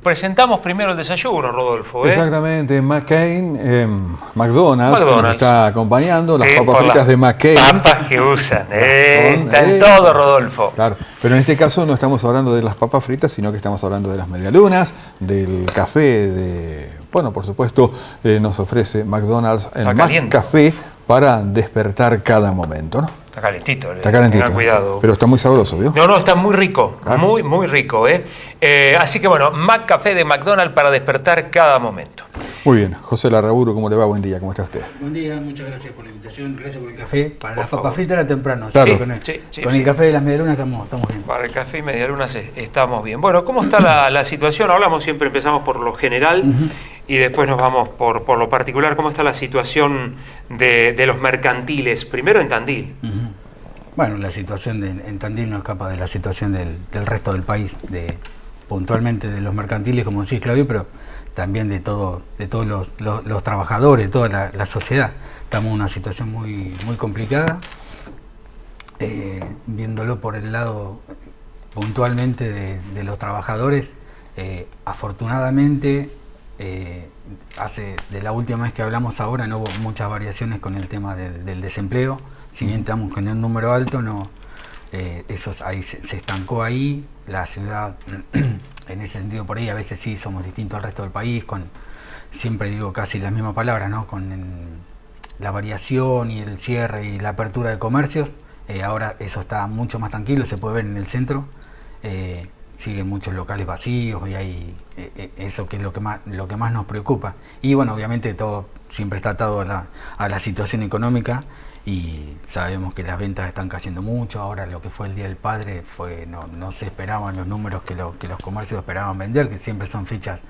presentamos primero el desayuno, Rodolfo. Exactamente, McCain, McDonald's, que nos está acompañando, las papas fritas de McCain. Papas que usan, está en todo, Rodolfo. Claro, pero en este caso no estamos hablando de las papas fritas, sino que estamos hablando de las medialunas, del café, bueno, por supuesto, nos ofrece McDonald's el McCafé para despertar cada momento, ¿no? Está calentito, está calentito. Tengan cuidado. Pero está muy sabroso, ¿vio? No, está muy rico, claro. muy rico, así que bueno, McCafé de McDonald's para despertar cada momento. Muy bien, José Larraburu, ¿cómo le va? Buen día, ¿cómo está usted? Buen día, muchas gracias por la invitación, gracias por el café. Para las papas fritas era temprano, claro. Sí, con el café de las medialunas estamos bien. Para el café y medialunas estamos bien. Bueno, ¿cómo está la situación? Hablamos siempre, empezamos por lo general y después nos vamos por lo particular. ¿Cómo está la situación de los mercantiles? Primero en Tandil. Bueno, la situación en Tandil no escapa de la situación del resto del país, puntualmente de los mercantiles, como decís, Claudio, pero también de todos los trabajadores, de toda la sociedad. Estamos en una situación muy complicada, viéndolo por el lado puntualmente de los trabajadores. Afortunadamente, de la última vez que hablamos ahora no hubo muchas variaciones con el tema del desempleo. Si bien estamos con un número alto, eso ahí se estancó ahí. La ciudad, en ese sentido, por ahí a veces sí somos distintos al resto del país, siempre digo casi las mismas palabras, ¿no? Con la variación y el cierre y la apertura de comercios. Ahora eso está mucho más tranquilo, se puede ver en el centro. Siguen muchos locales vacíos y hay eso que es lo que más nos preocupa. Y bueno, obviamente todo siempre está atado a la situación económica. Y sabemos que las ventas están cayendo mucho. Ahora lo que fue el Día del Padre no se esperaban los números que los comercios esperaban vender, que siempre son fechas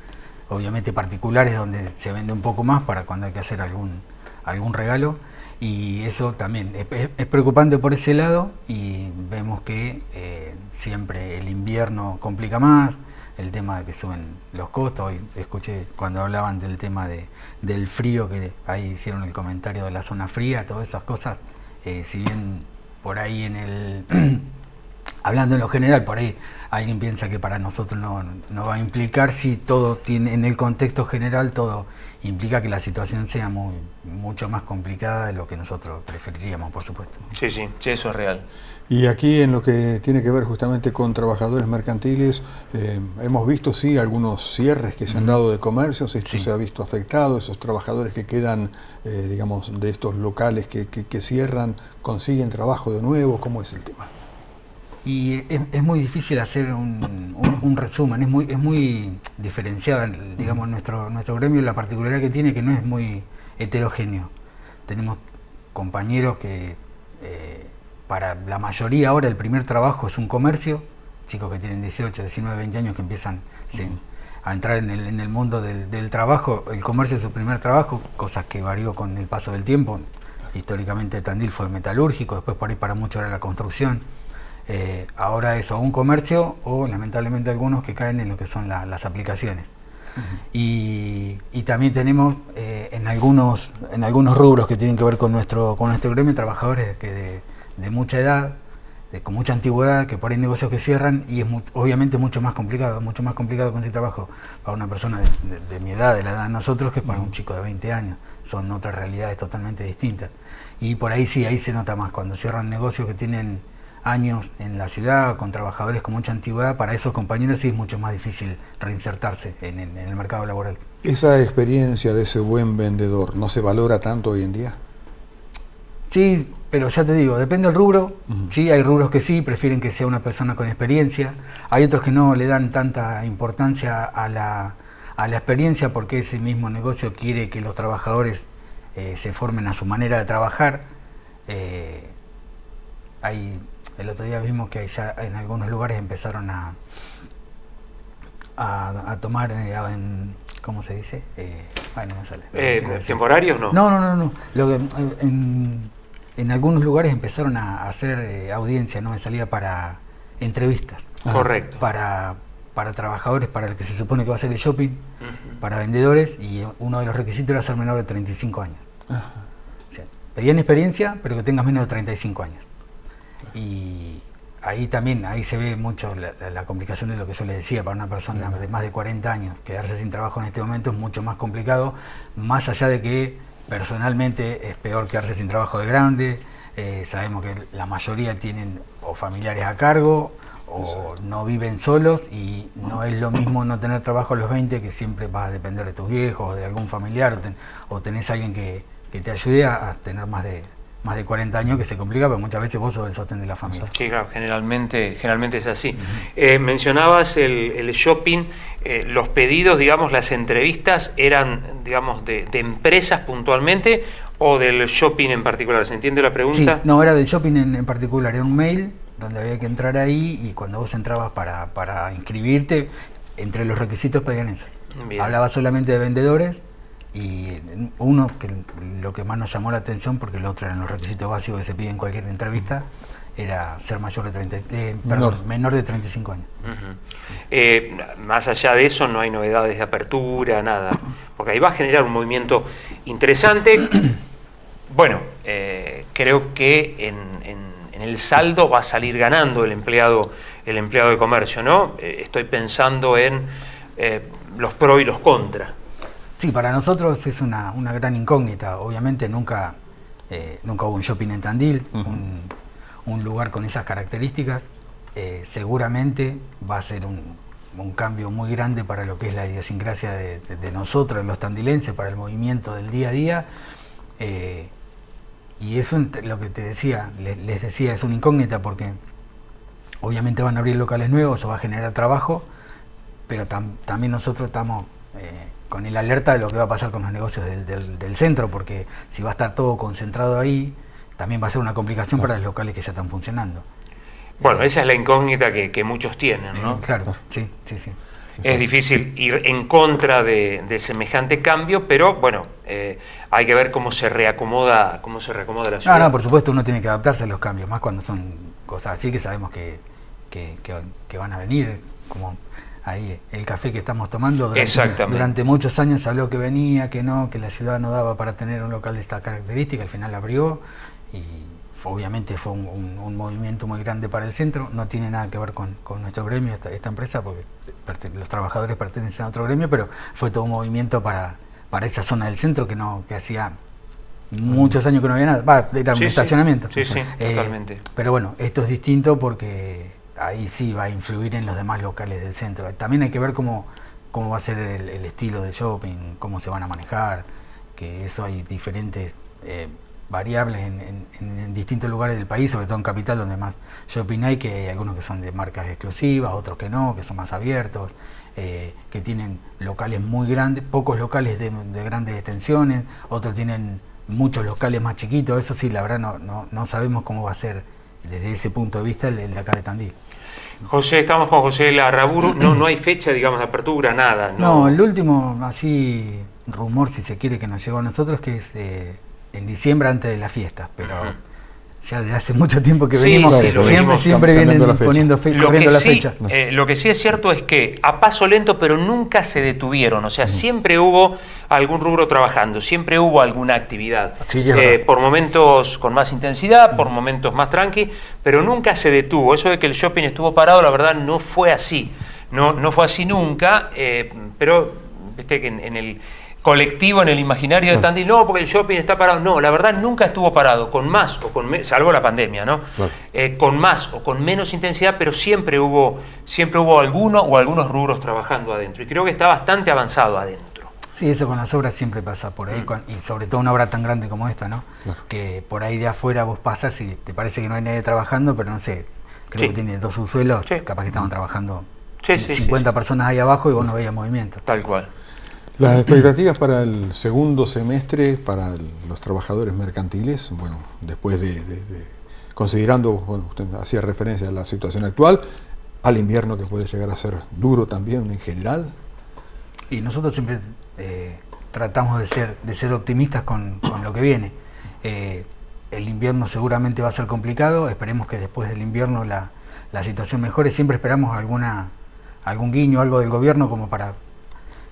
obviamente particulares donde se vende un poco más para cuando hay que hacer algún regalo. Y eso también es preocupante por ese lado, y vemos que siempre el invierno complica más, el tema de que suben los costos. Hoy escuché cuando hablaban del tema del frío, que ahí hicieron el comentario de la zona fría, todas esas cosas, si bien por ahí hablando en lo general, por ahí alguien piensa que para nosotros no va a implicar, si todo tiene, en el contexto general, todo implica que la situación sea mucho más complicada de lo que nosotros preferiríamos, por supuesto. Sí, eso es real. Y aquí en lo que tiene que ver justamente con trabajadores mercantiles, hemos visto sí algunos cierres que se han dado de comercios. Esto se ha visto afectado, esos trabajadores que quedan, digamos, de estos locales que cierran, consiguen trabajo de nuevo. ¿Cómo es el tema? Y es muy difícil hacer un resumen, es muy diferenciada, digamos, nuestro gremio. La particularidad que tiene, que no es muy heterogéneo. Tenemos compañeros que para la mayoría ahora el primer trabajo es un comercio, chicos que tienen 18, 19, 20 años que empiezan a entrar en el mundo del trabajo. El comercio es su primer trabajo, cosas que varió con el paso del tiempo. Históricamente Tandil fue metalúrgico, después por ahí para mucho era la construcción. Ahora eso, un comercio, o lamentablemente algunos que caen en lo que son las aplicaciones. Y también tenemos en algunos rubros que tienen que ver con nuestro gremio, trabajadores que de mucha edad, con mucha antigüedad, que por ahí negocios que cierran, y es obviamente mucho más complicado conseguir trabajo para una persona de mi edad, de la edad de nosotros, que para un chico de 20 años. Son otras realidades totalmente distintas. Y por ahí sí, ahí se nota más, cuando cierran negocios que tienen años en la ciudad, con trabajadores con mucha antigüedad. Para esos compañeros sí es mucho más difícil reinsertarse en el mercado laboral. ¿Esa experiencia de ese buen vendedor no se valora tanto hoy en día? Sí, pero ya te digo, depende del rubro. Sí, hay rubros que sí, prefieren que sea una persona con experiencia. Hay otros que no le dan tanta importancia a la experiencia, porque ese mismo negocio quiere que los trabajadores se formen a su manera de trabajar. El otro día vimos que ya en algunos lugares empezaron a tomar, ¿cómo se dice? No me sale. ¿Temporarios no? No. En algunos lugares empezaron a hacer audiencia, no me salía, para entrevistas. Correcto. Para trabajadores, para el que se supone que va a hacer el shopping, para vendedores, y uno de los requisitos era ser menor de 35 años. O sea, pedían experiencia, pero que tengas menos de 35 años. Y ahí también, ahí se ve mucho la complicación de lo que yo le decía. Para una persona de más de 40 años, quedarse sin trabajo en este momento es mucho más complicado, más allá de que personalmente es peor quedarse sin trabajo de grande. Sabemos que la mayoría tienen o familiares a cargo o no viven solos, y no es lo mismo no tener trabajo a los 20, que siempre vas a depender de tus viejos o de algún familiar, o tenés a alguien que te ayude a tener más de 40 años, que se complica, pero muchas veces vos sos el sostén de la familia. Sí, claro, generalmente es así. Mencionabas el shopping, los pedidos, digamos, las entrevistas eran, digamos, de empresas puntualmente o del shopping en particular. ¿Se entiende la pregunta? Sí, no, era del shopping en particular, era un mail donde había que entrar ahí, y cuando vos entrabas para inscribirte, entre los requisitos pedían eso. Bien. Hablaba solamente de vendedores, y uno, que lo que más nos llamó la atención, porque el otro eran los requisitos básicos que se piden en cualquier entrevista, era ser mayor de menor de 35 años. Más allá de eso no hay novedades de apertura, nada, porque ahí va a generar un movimiento interesante. Bueno, creo que en el saldo va a salir ganando el empleado de comercio, ¿no? Estoy pensando en los pros y los contras. Sí, para nosotros es una gran incógnita. Obviamente nunca hubo un shopping en Tandil, un lugar con esas características. Seguramente va a ser un cambio muy grande para lo que es la idiosincrasia de nosotros, los tandilenses, para el movimiento del día a día. Y eso, lo que te decía, les decía, es una incógnita, porque obviamente van a abrir locales nuevos, eso va a generar trabajo, pero también nosotros estamos con el alerta de lo que va a pasar con los negocios del centro, porque si va a estar todo concentrado ahí, también va a ser una complicación para los locales que ya están funcionando. Bueno, esa es la incógnita que muchos tienen, ¿no? Claro, sí. Es difícil ir en contra de semejante cambio, pero bueno, hay que ver cómo se reacomoda la ciudad. No, por supuesto, uno tiene que adaptarse a los cambios, más cuando son cosas así que sabemos que van a venir, como ahí el café que estamos tomando. Durante muchos años se habló que venía, que la ciudad no daba para tener un local de esta característica, al final abrió, y obviamente fue un movimiento muy grande para el centro. No tiene nada que ver con nuestro gremio, esta empresa, porque los trabajadores pertenecen a otro gremio, pero fue todo un movimiento para esa zona del centro que hacía muchos años que no había nada. Era un estacionamiento. Sí, totalmente. Pero bueno, esto es distinto porque ahí sí va a influir en los demás locales del centro. También hay que ver cómo va a ser el estilo del shopping, cómo se van a manejar, que eso hay diferentes variables en distintos lugares del país, sobre todo en Capital, donde más shopping hay, que hay algunos que son de marcas exclusivas, otros que no, que son más abiertos, que tienen locales muy grandes, pocos locales de grandes extensiones, otros tienen muchos locales más chiquitos. Eso sí, la verdad no sabemos cómo va a ser desde ese punto de vista el de acá de Tandil. José, estamos con José Larraburu, no hay fecha, digamos, de apertura, nada. No, el último así rumor, si se quiere, que nos llegó a nosotros, que es en diciembre, antes de las fiestas, pero ya desde hace mucho tiempo que venimos, siempre vienen corriendo la fecha. Lo que sí es cierto es que a paso lento, pero nunca se detuvieron, o sea, siempre hubo algún rubro trabajando, siempre hubo alguna actividad, por momentos con más intensidad, por momentos más tranqui, pero nunca se detuvo. Eso de que el shopping estuvo parado, la verdad no fue así, no fue así nunca, pero viste que en el colectivo, en el imaginario de Tandil, no, porque el shopping está parado. No, la verdad nunca estuvo parado, con más o con menos, salvo la pandemia, ¿no? Claro. Con más o con menos intensidad, pero siempre hubo alguno o algunos rubros trabajando adentro, y creo que está bastante avanzado adentro. Sí, eso con las obras siempre pasa por ahí, y sobre todo una obra tan grande como esta, ¿no? Claro. Que por ahí de afuera vos pasas y te parece que no hay nadie trabajando, pero no sé, creo que tiene 2 subsuelos, capaz que estaban trabajando 50 personas ahí abajo y vos no veías movimiento. Tal cual. Las expectativas para el segundo semestre para los trabajadores mercantiles, bueno, después de considerando, bueno, usted hacía referencia a la situación actual, al invierno, que puede llegar a ser duro también en general. Y nosotros siempre tratamos de ser optimistas con lo que viene. El invierno seguramente va a ser complicado, esperemos que después del invierno la situación mejore. Siempre esperamos algún guiño, algo del gobierno, como para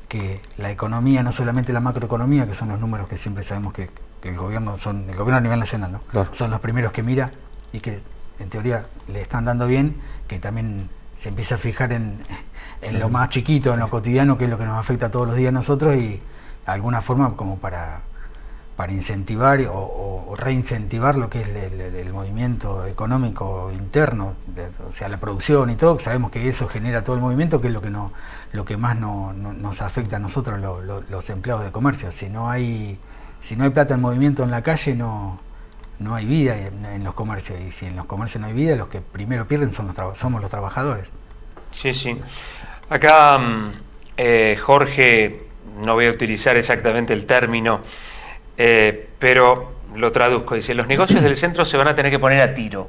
que la economía, no solamente la macroeconomía, que son los números que siempre sabemos que el gobierno a nivel nacional, ¿no? Claro. Son los primeros que mira, y que en teoría le están dando bien, que también se empieza a fijar en lo más chiquito, en lo cotidiano, que es lo que nos afecta todos los días a nosotros, y de alguna forma como para incentivar o reincentivar lo que es el movimiento económico interno, o sea, la producción y todo, que sabemos que eso genera todo el movimiento, que es lo que más nos afecta a nosotros, los empleados de comercio. Si no hay plata en movimiento en la calle, no hay vida en los comercios, y si en los comercios no hay vida, los que primero pierden somos los trabajadores. Sí, sí. Acá Jorge, no voy a utilizar exactamente el término, pero lo traduzco, dice: los negocios del centro se van a tener que poner a tiro.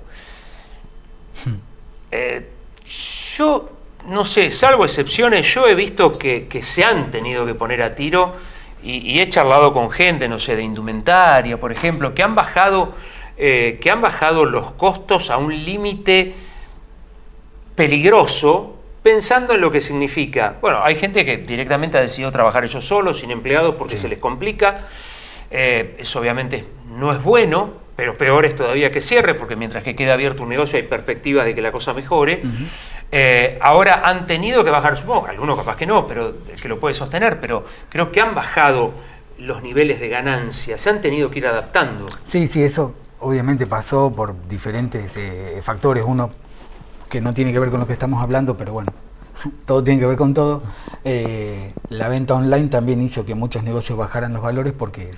Yo no sé, salvo excepciones, yo he visto que se han tenido que poner a tiro, y he charlado con gente, no sé, de indumentaria, por ejemplo, que han bajado los costos a un límite peligroso, pensando en lo que significa. Bueno, hay gente que directamente ha decidido trabajar ellos solos, sin empleados, porque se les complica. Eso obviamente no es bueno, pero peor es todavía que cierre, porque mientras que quede abierto un negocio hay perspectivas de que la cosa mejore. Ahora han tenido que bajar, supongo, algunos capaz que no, pero el que lo puede sostener, pero creo que han bajado los niveles de ganancia, se han tenido que ir adaptando. Sí, eso obviamente pasó por diferentes factores, uno que no tiene que ver con lo que estamos hablando, pero bueno, todo tiene que ver con todo. La venta online también hizo que muchos negocios bajaran los valores, porque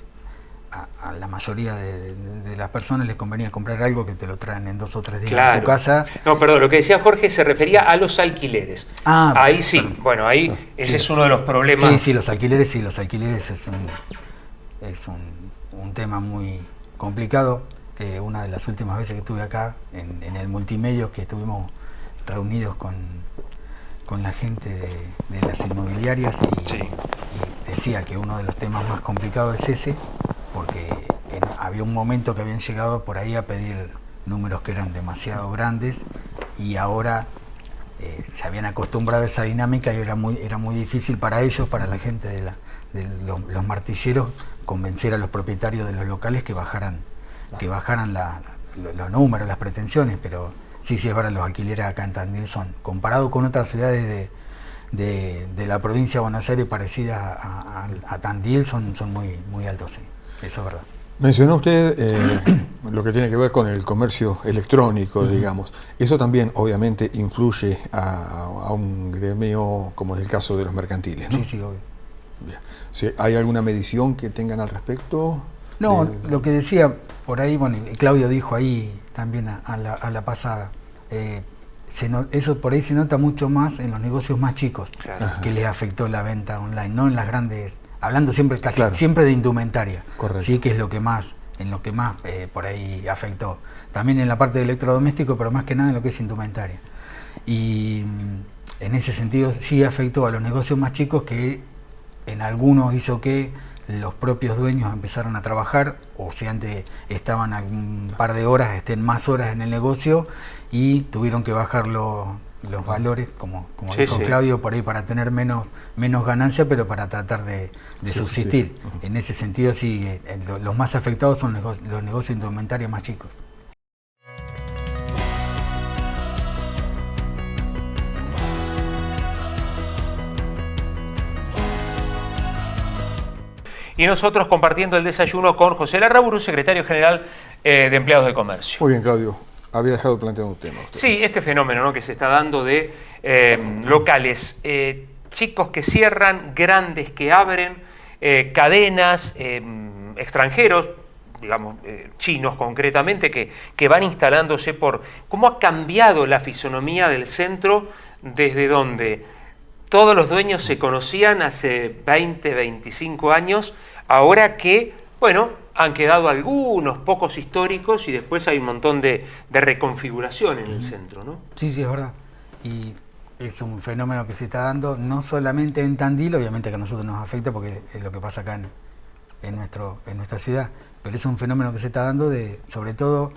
a la mayoría de las personas les convenía comprar algo que te lo traen en 2 o 3 días a tu casa. No, perdón, lo que decía Jorge se refería a los alquileres. Ahí sí, perdón. Bueno, ahí ese es uno de los problemas. Sí, los alquileres es un tema muy complicado. Una de las últimas veces que estuve acá, en el multimedio, que estuvimos reunidos con la gente de las inmobiliarias, y decía que uno de los temas más complicados es ese, porque había un momento que habían llegado por ahí a pedir números que eran demasiado grandes, y ahora se habían acostumbrado a esa dinámica, y era muy difícil para ellos, para la gente de los martilleros, convencer a los propietarios de los locales que bajaran los números, las pretensiones. Pero sí es verdad, los alquileres acá en Tandil son, comparado con otras ciudades de la provincia de Buenos Aires parecidas a Tandil, son muy altos, sí. Eso es verdad. Mencionó usted lo que tiene que ver con el comercio electrónico, digamos. Eso también obviamente influye a un gremio, como es el caso de los mercantiles, ¿no? Sí, obvio. Bien. ¿Sí, hay alguna medición que tengan al respecto? No, lo que decía por ahí, bueno, Claudio dijo ahí también a la pasada, eso por ahí se nota mucho más en los negocios más chicos, que les afectó la venta online, no en las grandes, hablando siempre, siempre de indumentaria. Correcto. Sí, que es en lo que más por ahí afectó. También en la parte de electrodoméstico, pero más que nada en lo que es indumentaria. Y en ese sentido sí afectó a los negocios más chicos, que en algunos hizo que los propios dueños empezaron a trabajar, o si antes estaban un par de horas, estén más horas en el negocio, y tuvieron que bajar los valores, como dijo Claudio, por ahí para tener menos ganancia, pero para tratar de subsistir. En ese sentido, sí, los más afectados son los negocios de indumentaria más chicos. Y nosotros compartiendo el desayuno con José Larraburu, secretario general de Empleados de Comercio. Muy bien, Claudio. Había dejado planteado un tema. Usted. Sí, este fenómeno, ¿no?, que se está dando de locales chicos que cierran, grandes que abren, cadenas, extranjeros, digamos, chinos concretamente, que van instalándose por... ¿Cómo ha cambiado la fisonomía del centro desde donde todos los dueños se conocían hace 20, 25 años, ahora que, bueno, han quedado algunos pocos históricos y después hay un montón de reconfiguración en el centro, ¿no? Sí, es verdad. Y es un fenómeno que se está dando no solamente en Tandil, obviamente que a nosotros nos afecta porque es lo que pasa acá en nuestra ciudad, pero es un fenómeno que se está dando de, sobre todo,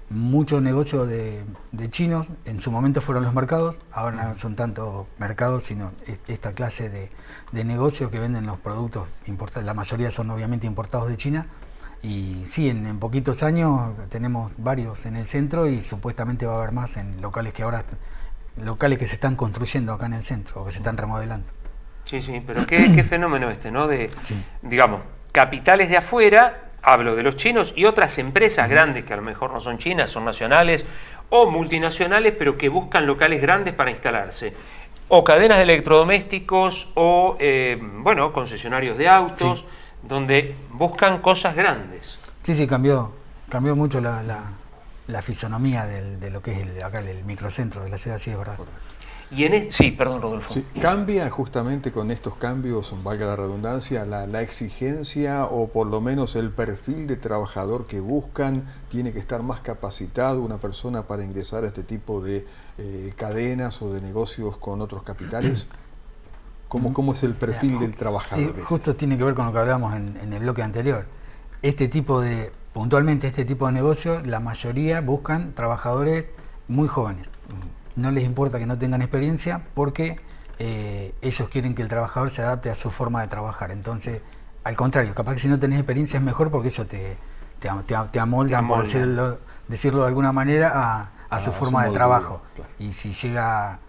muchos negocios de chinos. En su momento fueron los mercados, ahora no son tanto mercados, sino esta clase de negocios que venden los productos importados. La mayoría son obviamente importados de China, Y sí, en poquitos años tenemos varios en el centro y supuestamente va a haber más en locales que se están construyendo acá en el centro o que se están remodelando. Sí, sí, pero qué fenómeno ¿no? Sí. Digamos, capitales de afuera, hablo de los chinos y otras empresas grandes que a lo mejor no son chinas, son nacionales o multinacionales, pero que buscan locales grandes para instalarse. O cadenas de electrodomésticos o, concesionarios de autos, donde buscan cosas grandes. Sí, cambió mucho la fisonomía de lo que es acá el microcentro de la ciudad, sí, es verdad. Sí, perdón, Rodolfo. Sí, ¿cambia justamente con estos cambios, valga la redundancia, la exigencia o por lo menos el perfil de trabajador que buscan? ¿Tiene que estar más capacitado una persona para ingresar a este tipo de cadenas o de negocios con otros capitales? ¿Cómo es el perfil del trabajador? Justo tiene que ver con lo que hablábamos en el bloque anterior. Puntualmente este tipo de negocios, la mayoría buscan trabajadores muy jóvenes. No les importa que no tengan experiencia porque ellos quieren que el trabajador se adapte a su forma de trabajar. Entonces, al contrario, capaz que si no tenés experiencia es mejor porque ellos te amoldan, por decirlo de alguna manera, a su forma de trabajo. Claro. Y si llega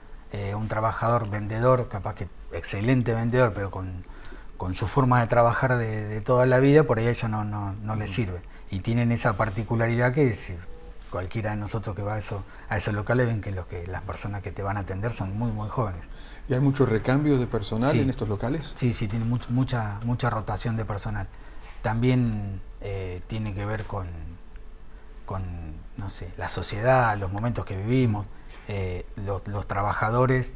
un trabajador vendedor, capaz que excelente vendedor, pero con su forma de trabajar de toda la vida, por ahí a ellos no les sirve. Y tienen esa particularidad que cualquiera de nosotros que va a esos locales ven que las personas que te van a atender son muy, muy jóvenes. ¿Y hay mucho recambio de personal en estos locales? Sí, tiene mucha rotación de personal. También tiene que ver con, no sé, la sociedad, los momentos que vivimos, los trabajadores,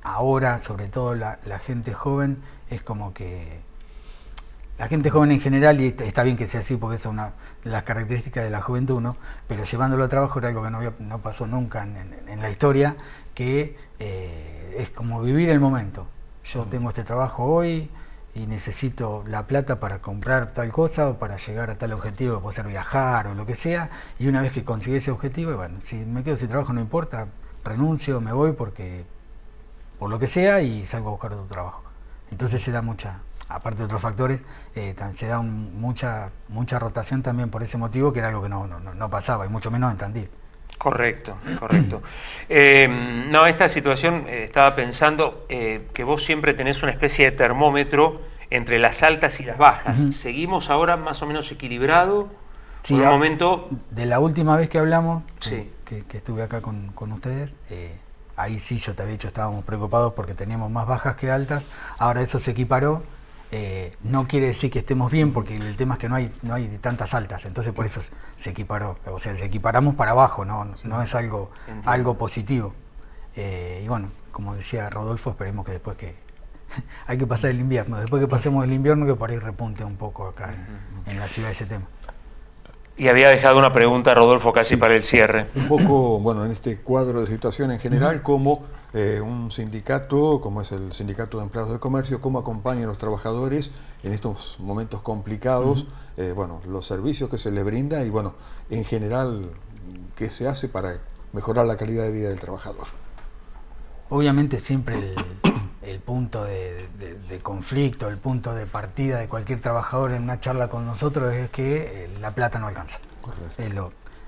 ahora, sobre todo la gente joven, es como que la gente joven en general, y está bien que sea así porque es una de las características de la juventud, ¿no? Pero llevándolo a trabajo era algo que no pasó nunca en la historia, que es como vivir el momento. Yo tengo este trabajo hoy y necesito la plata para comprar tal cosa o para llegar a tal objetivo, que puede ser viajar o lo que sea, y una vez que consigue ese objetivo, bueno, si me quedo sin trabajo no importa, renuncio, me voy por lo que sea y salgo a buscar otro trabajo. Entonces se da aparte de otros factores, se da mucha rotación también por ese motivo, que era algo que no pasaba, y mucho menos en Tandil. Correcto. Esta situación, estaba pensando que vos siempre tenés una especie de termómetro entre las altas y las bajas. ¿Seguimos ahora más o menos equilibrado? Sí, un momento... De la última vez que hablamos, sí, que estuve acá con ustedes, ahí sí yo te había dicho, estábamos preocupados porque teníamos más bajas que altas, ahora eso se equiparó. No quiere decir que estemos bien porque el tema es que no hay tantas altas, entonces por eso se equiparó, o sea, se equiparamos para abajo, no es algo positivo. Y bueno, como decía Rodolfo, esperemos que después hay que pasar el invierno, después que pasemos el invierno que por ahí repunte un poco acá en la ciudad ese tema. Y había dejado una pregunta, Rodolfo, casi para el cierre. Un poco, en este cuadro de situación en general, como un sindicato, como es el Sindicato de Empleados de Comercio, cómo acompañan a los trabajadores en estos momentos complicados, los servicios que se les brinda y, en general, qué se hace para mejorar la calidad de vida del trabajador. Obviamente siempre el punto de conflicto, el punto de partida de cualquier trabajador en una charla con nosotros es que la plata no alcanza. Correcto. Es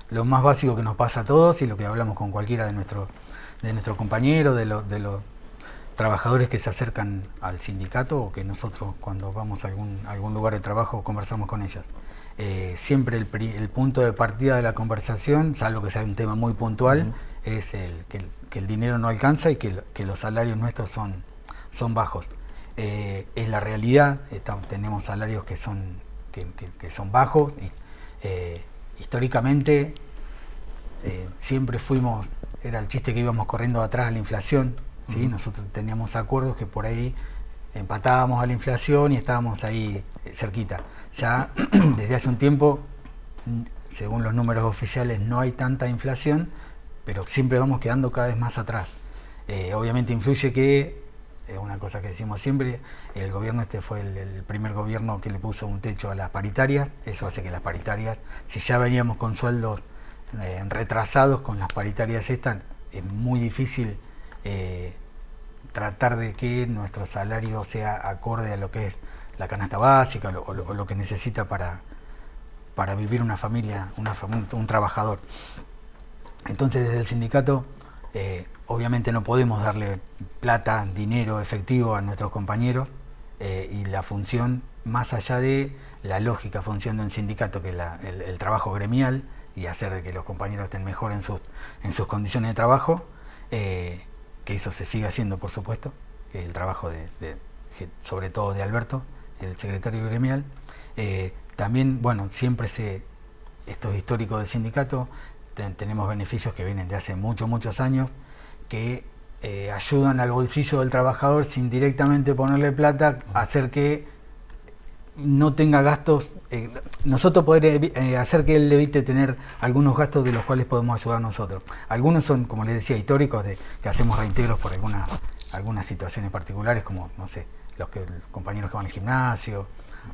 lo más básico que nos pasa a todos y lo que hablamos con cualquiera de nuestros compañeros, de los trabajadores que se acercan al sindicato o que nosotros cuando vamos a algún lugar de trabajo conversamos con ellos. Siempre el punto de partida de la conversación, salvo que sea un tema muy puntual, es que el dinero no alcanza y que los salarios nuestros son bajos. Es la realidad, tenemos salarios que son bajos. Históricamente siempre era el chiste que íbamos corriendo atrás a la inflación, ¿sí? Nosotros teníamos acuerdos que por ahí empatábamos a la inflación y estábamos ahí cerquita. Ya desde hace un tiempo, según los números oficiales, no hay tanta inflación, pero siempre vamos quedando cada vez más atrás. Obviamente influye que, es una cosa que decimos siempre, el gobierno fue el primer gobierno que le puso un techo a las paritarias, eso hace que las paritarias, si ya veníamos con sueldos retrasados con las paritarias estas, es muy difícil tratar de que nuestro salario sea acorde a lo que es la canasta básica o lo que necesita para para vivir una familia, un trabajador. Entonces desde el sindicato obviamente no podemos darle plata, dinero, efectivo a nuestros compañeros, y la función, más allá de la lógica función de un sindicato, que es el trabajo gremial y hacer de que los compañeros estén mejor en sus condiciones de trabajo, que eso se sigue haciendo, por supuesto, que es el trabajo sobre todo de Alberto, el secretario gremial. También, bueno, siempre esto es histórico del sindicato, tenemos beneficios que vienen de hace muchos años, que ayudan al bolsillo del trabajador sin directamente ponerle plata, hacer que no tenga gastos, nosotros poder hacer que él evite tener algunos gastos de los cuales podemos ayudar nosotros. Algunos son, como les decía, históricos, de que hacemos reintegros por algunas situaciones particulares, como, no sé, los compañeros que van al gimnasio,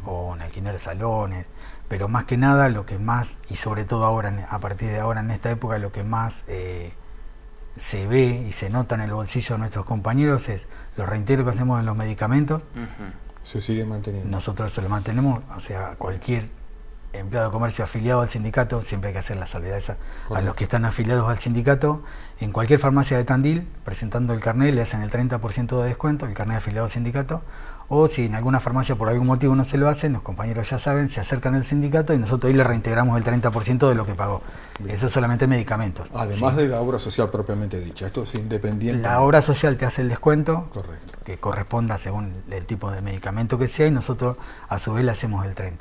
o en alquiler de salones, pero más que nada lo que más, y sobre todo ahora, a partir de ahora en esta época, lo que más se ve y se nota en el bolsillo de nuestros compañeros es los reintegros que hacemos en los medicamentos. Se sigue manteniendo. Nosotros se lo mantenemos, o sea, cualquier empleado de comercio afiliado al sindicato, siempre hay que hacer la salvedad esa, a los que están afiliados al sindicato, en cualquier farmacia de Tandil, presentando el carnet, le hacen el 30% de descuento, el carnet de afiliado al sindicato, o si en alguna farmacia por algún motivo no se lo hacen, los compañeros ya saben, se acercan al sindicato y nosotros ahí le reintegramos el 30% de lo que pagó. Bien. Eso es solamente medicamentos. Además de la obra social propiamente dicha, esto es independiente. La obra social te hace el descuento, correcto, que corresponda según el tipo de medicamento que sea, y nosotros a su vez le hacemos el 30%.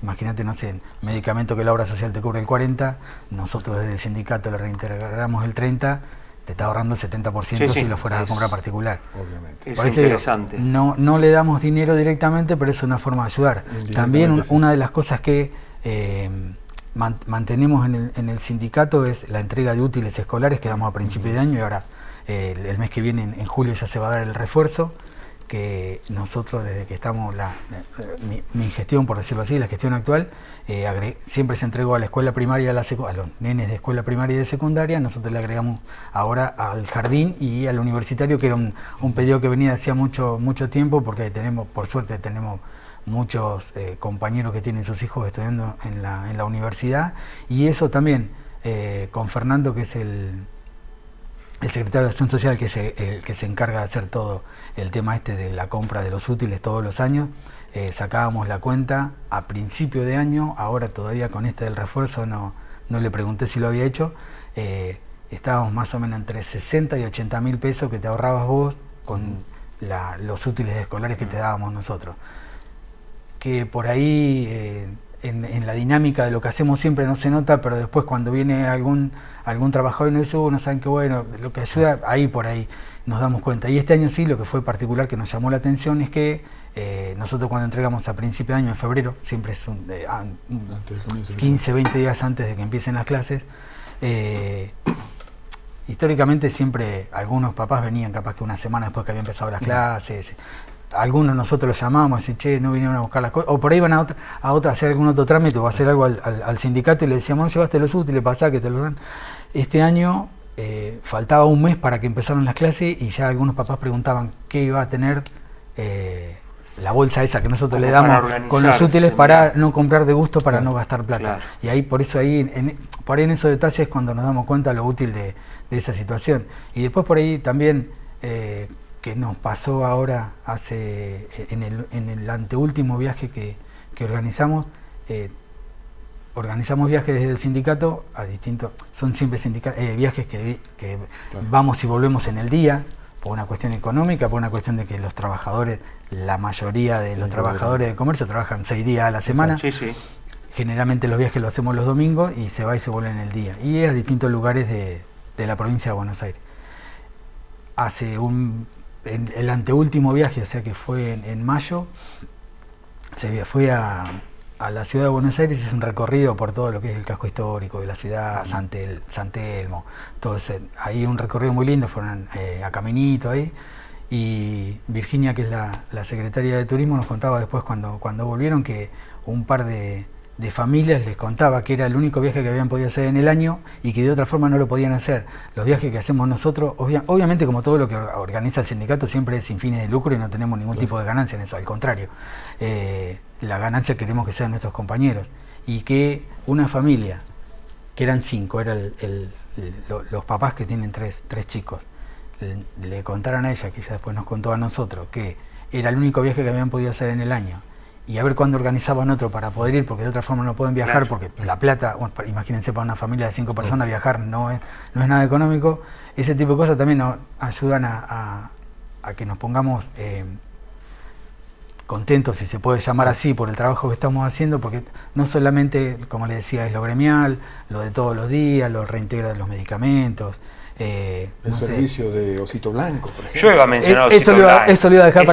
Imagínate, no sé, medicamento que la obra social te cubre el 40%, nosotros desde el sindicato le reintegramos el 30%, te está ahorrando el 70% si lo fueras a comprar particular. Obviamente. Es interesante. No le damos dinero directamente, pero es una forma de ayudar. También una de las cosas que mantenemos en el sindicato es la entrega de útiles escolares que damos a principio de año, y ahora el mes que viene, en julio, ya se va a dar el refuerzo, que nosotros desde que estamos, mi gestión, por decirlo así, la gestión actual, siempre se entregó a la escuela primaria, a los nenes de escuela primaria y de secundaria. Nosotros le agregamos ahora al jardín y al universitario, que era un pedido que venía de hacía mucho tiempo, porque por suerte tenemos muchos compañeros que tienen sus hijos estudiando en la universidad, y eso también con Fernando, que es el secretario de Acción Social, que es el que se encarga de hacer todo el tema de la compra de los útiles todos los años. Sacábamos la cuenta a principio de año, ahora todavía con del refuerzo no le pregunté si lo había hecho, estábamos más o menos entre 60 y 80 mil pesos que te ahorrabas vos con los útiles escolares que te dábamos nosotros. Que por ahí en la dinámica de lo que hacemos siempre no se nota, pero después cuando viene algún trabajador y nos dice, no saben qué bueno, lo que ayuda, por ahí nos damos cuenta. Y este año sí, lo que fue particular que nos llamó la atención es que nosotros cuando entregamos a principio de año, en febrero, siempre es 15, 20 días antes de que empiecen las clases, históricamente siempre algunos papás venían capaz que una semana después que habían empezado las clases. Algunos nosotros los llamábamos y decíamos, no vinieron a buscar las cosas, o por ahí iban a hacer algún otro trámite o a hacer algo al sindicato, y le decíamos, no llevaste los útiles, pasá que te los dan. Este año faltaba un mes para que empezaran las clases, y ya algunos papás preguntaban qué iba a tener la bolsa esa que nosotros le damos con los útiles, para no comprar de gusto, para no gastar plata. Claro. Y ahí, por eso en esos detalles es cuando nos damos cuenta lo útil de esa situación. Y después por ahí también, que nos pasó ahora en el anteúltimo viaje que organizamos, organizamos viajes desde el sindicato a distintos, son siempre viajes que claro, vamos y volvemos en el día, por una cuestión económica, por una cuestión de que los trabajadores, la mayoría de los trabajadores de comercio trabajan 6 días a la semana. Sí, sí. Generalmente los viajes los hacemos los domingos y se va y se vuelve en el día, y es a distintos lugares de la provincia de Buenos Aires. En el anteúltimo viaje, o sea que fue en mayo, se fue a la ciudad de Buenos Aires, hizo un recorrido por todo lo que es el casco histórico de la ciudad, San Telmo, todo ese, ahí un recorrido muy lindo, fueron a caminito ahí, y Virginia, que es la secretaria de Turismo, nos contaba después cuando volvieron que un par de familias les contaba que era el único viaje que habían podido hacer en el año y que de otra forma no lo podían hacer. Los viajes que hacemos nosotros, obviamente, como todo lo que organiza el sindicato, siempre es sin fines de lucro y no tenemos ningún tipo de ganancia en eso, al contrario. La ganancia queremos que sean nuestros compañeros. y que una familia, que eran 5, los papás que tienen tres chicos, le contaron a ella, que ella después nos contó a nosotros, que era el único viaje que habían podido hacer en el año, y a ver cuándo organizaban otro para poder ir, porque de otra forma no pueden viajar, porque la plata, bueno, imagínense, para una familia de 5 personas viajar no es nada económico. Ese tipo de cosas también nos ayudan a que nos pongamos contentos, si se puede llamar así, por el trabajo que estamos haciendo, porque no solamente, como les decía, es lo gremial, lo de todos los días, lo reintegra de los medicamentos, el servicio de Osito Blanco, por ejemplo. Yo iba a mencionar eso lo iba a dejar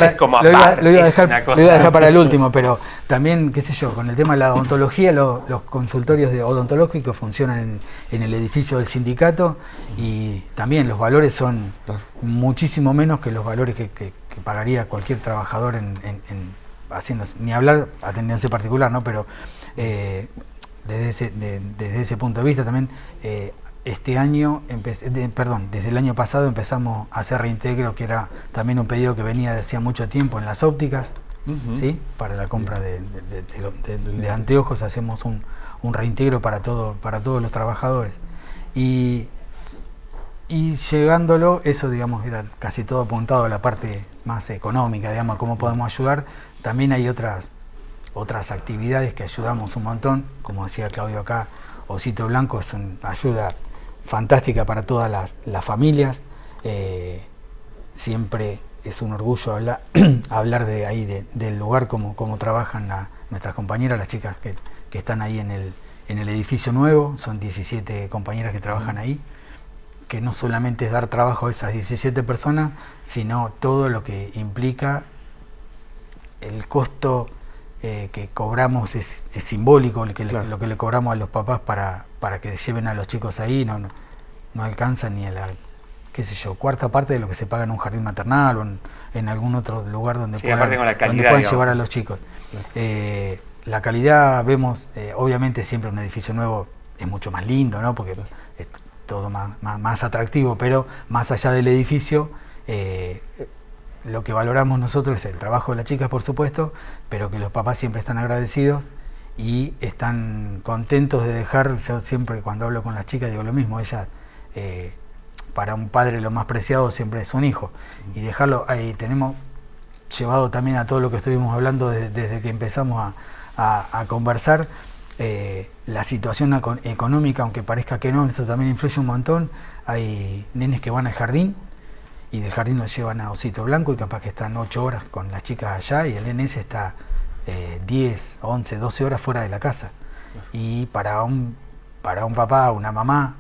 lo iba a dejar para el último, pero también, qué sé yo, con el tema de la odontología, los consultorios odontológicos funcionan en el edificio del sindicato, y también los valores son muchísimo menos que los valores que pagaría cualquier trabajador haciendo, ni hablar atendiéndose particular, ¿no? Pero desde ese punto de vista también, este año, desde el año pasado empezamos a hacer reintegro, que era también un pedido que venía de hacía mucho tiempo en las ópticas, ¿sí? Para la compra de anteojos hacemos un reintegro para todos los trabajadores. Y llegándolo, eso, digamos, era casi todo apuntado a la parte más económica, digamos, cómo podemos ayudar. También hay otras actividades que ayudamos un montón, como decía Claudio acá, Osito Blanco es una ayuda fantástica para todas las familias. Siempre es un orgullo hablar de ahí, del lugar, como trabajan nuestras compañeras, las chicas que están ahí en el edificio nuevo. Son 17 compañeras que trabajan ahí, que no solamente es dar trabajo a esas 17 personas, sino todo lo que implica. El costo que cobramos es simbólico, lo que le cobramos a los papás para que lleven a los chicos ahí, no alcanza ni a la, qué sé yo, cuarta parte de lo que se paga en un jardín maternal o en algún otro lugar donde puedan llevar a los chicos. La calidad, vemos, obviamente siempre un edificio nuevo es mucho más lindo, ¿no? Porque es todo más atractivo, pero más allá del edificio, lo que valoramos nosotros es el trabajo de las chicas, por supuesto, pero que los papás siempre están agradecidos y están contentos de dejar. Yo siempre, cuando hablo con las chicas, digo lo mismo. Ella, para un padre lo más preciado siempre es un hijo, y dejarlo ahí. Tenemos llevado también a todo lo que estuvimos hablando desde que empezamos a conversar, la situación económica, aunque parezca que no, eso también influye un montón. Hay nenes que van al jardín y del jardín los llevan a Osito Blanco y capaz que están 8 horas con las chicas allá, y el nene ese está 10, 11, 12 horas fuera de la casa. Y para un papá, una mamá,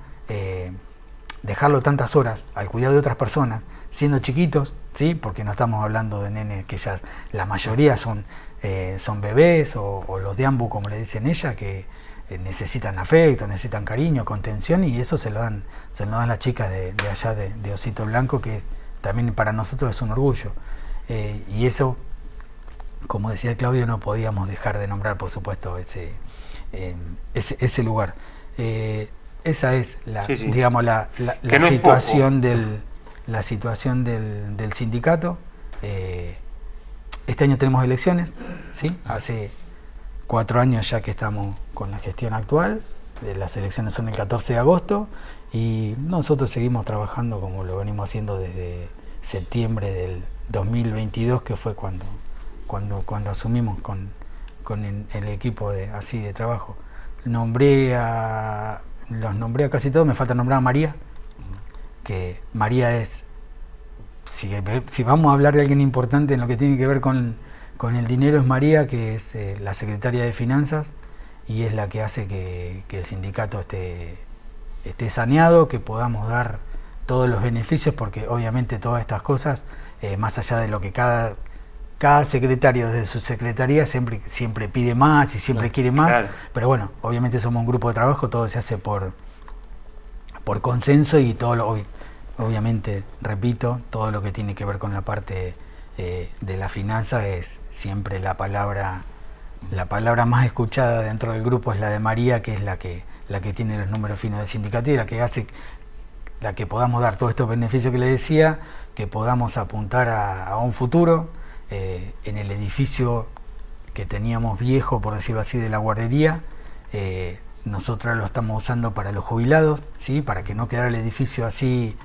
dejarlo tantas horas al cuidado de otras personas, siendo chiquitos, ¿sí? Porque no estamos hablando de nenes que ya la mayoría son bebés o los de AMBU, como le dicen ella, que necesitan afecto, necesitan cariño, contención, y eso se lo dan las chicas de allá de Osito Blanco, que también para nosotros es un orgullo. Y eso, como decía Claudio, no podíamos dejar de nombrar, por supuesto, ese lugar. Esa es digamos, la situación la situación del sindicato. Este año tenemos elecciones, ¿sí? Hace 4 años ya que estamos con la gestión actual. Las elecciones son el 14 de agosto y nosotros seguimos trabajando como lo venimos haciendo desde septiembre del 2022, que fue cuando asumimos con el equipo de trabajo. Los nombré a casi todos. Me falta nombrar a María, que María es, si vamos a hablar de alguien importante en lo que tiene que ver con el dinero, es María, que es la secretaria de Finanzas, y es la que hace que el sindicato esté saneado, que podamos dar todos los beneficios, porque obviamente todas estas cosas, más allá de lo que cada secretario desde su secretaría siempre pide más y siempre quiere más, pero bueno, obviamente somos un grupo de trabajo, todo se hace por consenso, y obviamente, repito, todo lo que tiene que ver con la parte de la finanza es siempre la palabra más escuchada dentro del grupo, es la de María, que es la que tiene los números finos del sindicato, y la que hace que podamos dar todos estos beneficios que les decía, que podamos apuntar a un futuro. En el edificio que teníamos viejo, por decirlo así, de la guardería, nosotros lo estamos usando para los jubilados, ¿sí? Para que no quedara el edificio así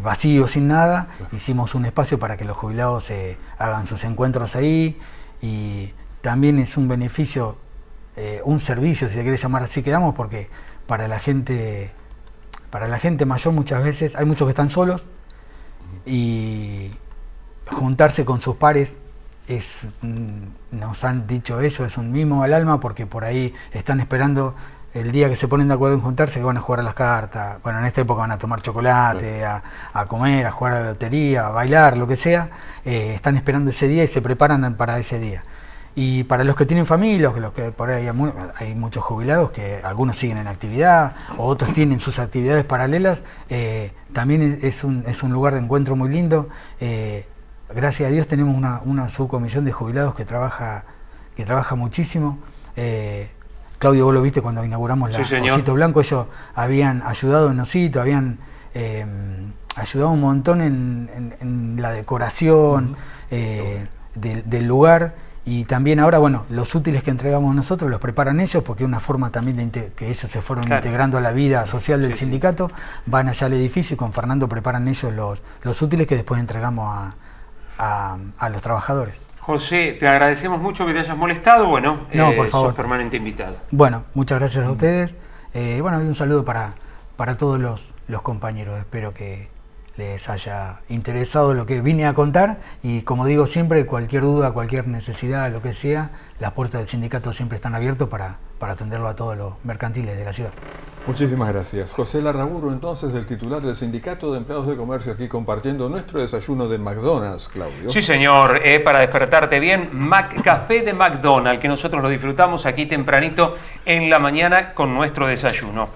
vacío, sin nada. Hicimos un espacio para que los jubilados hagan sus encuentros ahí, y también es un beneficio, un servicio, si se quiere llamar así, que damos, porque para la gente mayor muchas veces hay muchos que están solos, y juntarse con sus pares nos han dicho ellos, es un mimo al alma, porque por ahí están esperando el día que se ponen de acuerdo en juntarse, que van a jugar a las cartas. Bueno, en esta época van a tomar chocolate, a comer, a jugar a la lotería, a bailar, lo que sea. Están esperando ese día y se preparan para ese día. Y para los que tienen familia, los que por ahí hay muchos jubilados que algunos siguen en actividad, o otros tienen sus actividades paralelas, también es un lugar de encuentro muy lindo. Gracias a Dios tenemos una subcomisión de jubilados que trabaja muchísimo. Claudio, vos lo viste cuando inauguramos la Osito Blanco, ellos habían ayudado en Osito, habían ayudado un montón en la decoración del lugar, y también ahora, bueno, los útiles que entregamos nosotros los preparan ellos, porque es una forma también de que ellos se fueron integrando a la vida social del sindicato. Van allá al edificio y con Fernando preparan ellos los útiles que después entregamos a los trabajadores. José, te agradecemos mucho que te hayas molestado. Bueno, no, por favor. Sos permanente invitado. Bueno, muchas gracias a ustedes. Bueno, y un saludo para todos los compañeros. Espero que les haya interesado lo que vine a contar, y como digo siempre, cualquier duda, cualquier necesidad, lo que sea, las puertas del sindicato siempre están abiertas para atenderlo a todos los mercantiles de la ciudad. Muchísimas gracias. José Larraburu, entonces, el titular del Sindicato de Empleados de Comercio, aquí compartiendo nuestro desayuno de McDonald's, Claudio. Sí, señor, para despertarte bien, Café de McDonald's, que nosotros lo disfrutamos aquí tempranito en la mañana con nuestro desayuno.